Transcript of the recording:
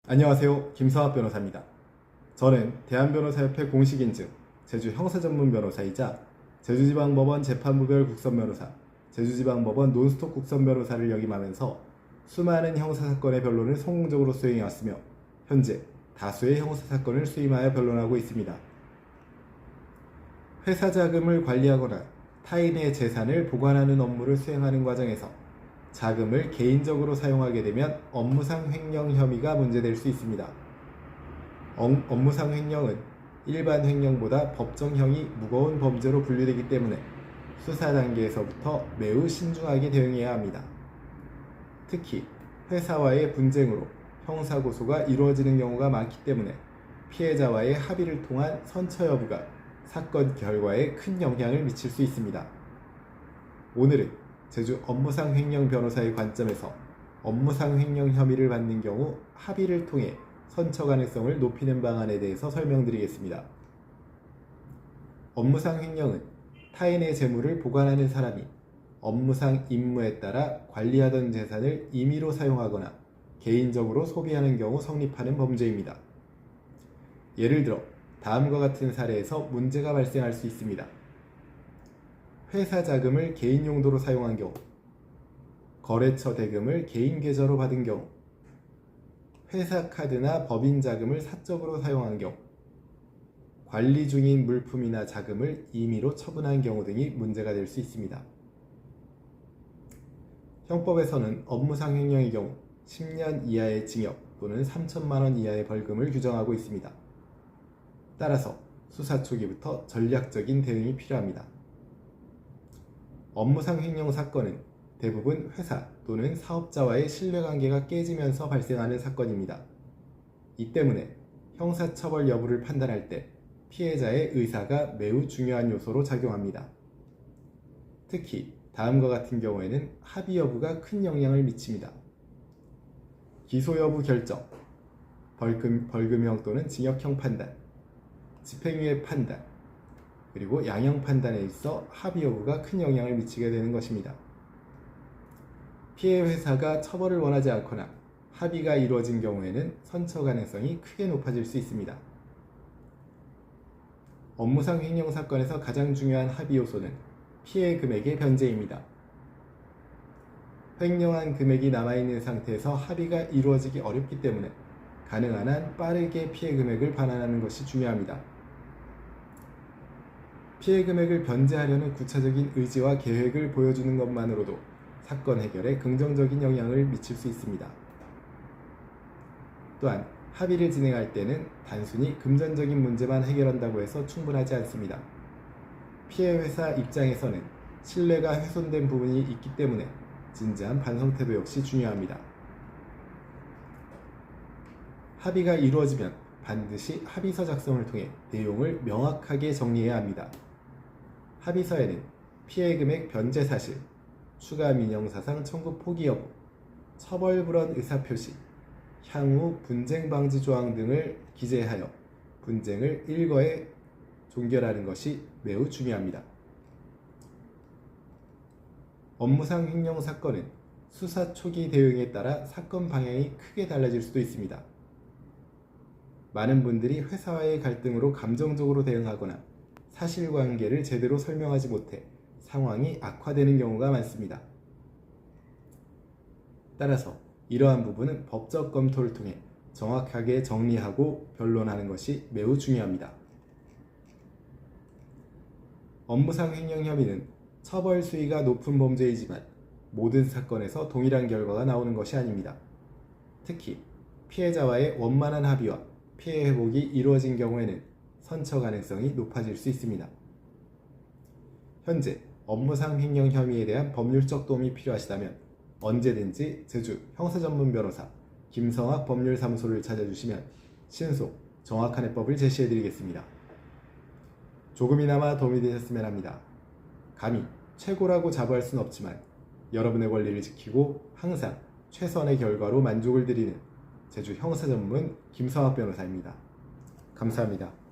안녕하세요. 김성학 변호사입니다. 저는 대한변호사협회 공식인증 제주 형사전문변호사이자 제주지방법원 재판부별 국선변호사, 제주지방법원 논스톱 국선변호사를 역임하면서 수많은 형사사건의 변론을 성공적으로 수행해왔으며 현재 다수의 형사사건을 수임하여 변론하고 있습니다. 회사 자금을 관리하거나 타인의 재산을 보관하는 업무를 수행하는 과정에서 자금을 개인적으로 사용하게 되면 업무상 횡령 혐의가 문제될 수 있습니다. 업무상 횡령은 일반 횡령보다 법정형이 무거운 범죄로 분류되기 때문에 수사 단계에서부터 매우 신중하게 대응해야 합니다. 특히 회사와의 분쟁으로 형사고소가 이루어지는 경우가 많기 때문에 피해자와의 합의를 통한 선처 여부가 사건 결과에 큰 영향을 미칠 수 있습니다. 오늘은 제주 업무상 횡령 변호사의 관점에서 업무상 횡령 혐의를 받는 경우 합의를 통해 선처 가능성을 높이는 방안에 대해서 설명드리겠습니다. 업무상 횡령은 타인의 재물을 보관하는 사람이 업무상 임무에 따라 관리하던 재산을 임의로 사용하거나 개인적으로 소비하는 경우 성립하는 범죄입니다. 예를 들어 다음과 같은 사례에서 문제가 발생할 수 있습니다. 회사 자금을 개인 용도로 사용한 경우, 거래처 대금을 개인 계좌로 받은 경우, 회사 카드나 법인 자금을 사적으로 사용한 경우, 관리 중인 물품이나 자금을 임의로 처분한 경우 등이 문제가 될 수 있습니다. 형법에서는 업무상 횡령의 경우 10년 이하의 징역 또는 3천만 원 이하의 벌금을 규정하고 있습니다. 따라서 수사 초기부터 전략적인 대응이 필요합니다. 업무상 횡령 사건은 대부분 회사 또는 사업자와의 신뢰관계가 깨지면서 발생하는 사건입니다. 이 때문에 형사처벌 여부를 판단할 때 피해자의 의사가 매우 중요한 요소로 작용합니다. 특히 다음과 같은 경우에는 합의 여부가 큰 영향을 미칩니다. 기소 여부 결정, 벌금형 또는 징역형 판단, 집행유예 판단, 그리고 양형 판단에 있어 합의 여부가 큰 영향을 미치게 되는 것입니다. 피해 회사가 처벌을 원하지 않거나 합의가 이루어진 경우에는 선처 가능성이 크게 높아질 수 있습니다. 업무상 횡령 사건에서 가장 중요한 합의 요소는 피해 금액의 변제입니다. 횡령한 금액이 남아있는 상태에서 합의가 이루어지기 어렵기 때문에 가능한 한 빠르게 피해 금액을 반환하는 것이 중요합니다. 피해 금액을 변제하려는 구체적인 의지와 계획을 보여주는 것만으로도 사건 해결에 긍정적인 영향을 미칠 수 있습니다. 또한 합의를 진행할 때는 단순히 금전적인 문제만 해결한다고 해서 충분하지 않습니다. 피해 회사 입장에서는 신뢰가 훼손된 부분이 있기 때문에 진지한 반성 태도 역시 중요합니다. 합의가 이루어지면 반드시 합의서 작성을 통해 내용을 명확하게 정리해야 합니다. 합의서에는 피해 금액 변제 사실, 추가 민형사상 청구 포기 여부, 처벌 불원 의사 표시, 향후 분쟁 방지 조항 등을 기재하여 분쟁을 일거에 종결하는 것이 매우 중요합니다. 업무상 횡령 사건은 수사 초기 대응에 따라 사건 방향이 크게 달라질 수도 있습니다. 많은 분들이 회사와의 갈등으로 감정적으로 대응하거나 사실관계를 제대로 설명하지 못해 상황이 악화되는 경우가 많습니다. 따라서 이러한 부분은 법적 검토를 통해 정확하게 정리하고 변론하는 것이 매우 중요합니다. 업무상 횡령 혐의는 처벌 수위가 높은 범죄이지만 모든 사건에서 동일한 결과가 나오는 것이 아닙니다. 특히 피해자와의 원만한 합의와 피해 회복이 이루어진 경우에는 선처 가능성이 높아질 수 있습니다. 현재 업무상 횡령 혐의에 대한 법률적 도움이 필요하시다면 언제든지 제주 형사전문변호사 김성학 법률사무소를 찾아주시면 신속, 정확한 해법을 제시해드리겠습니다. 조금이나마 도움이 되셨으면 합니다. 감히 최고라고 자부할 수는 없지만 여러분의 권리를 지키고 항상 최선의 결과로 만족을 드리는 제주 형사전문 김성학 변호사입니다. 감사합니다.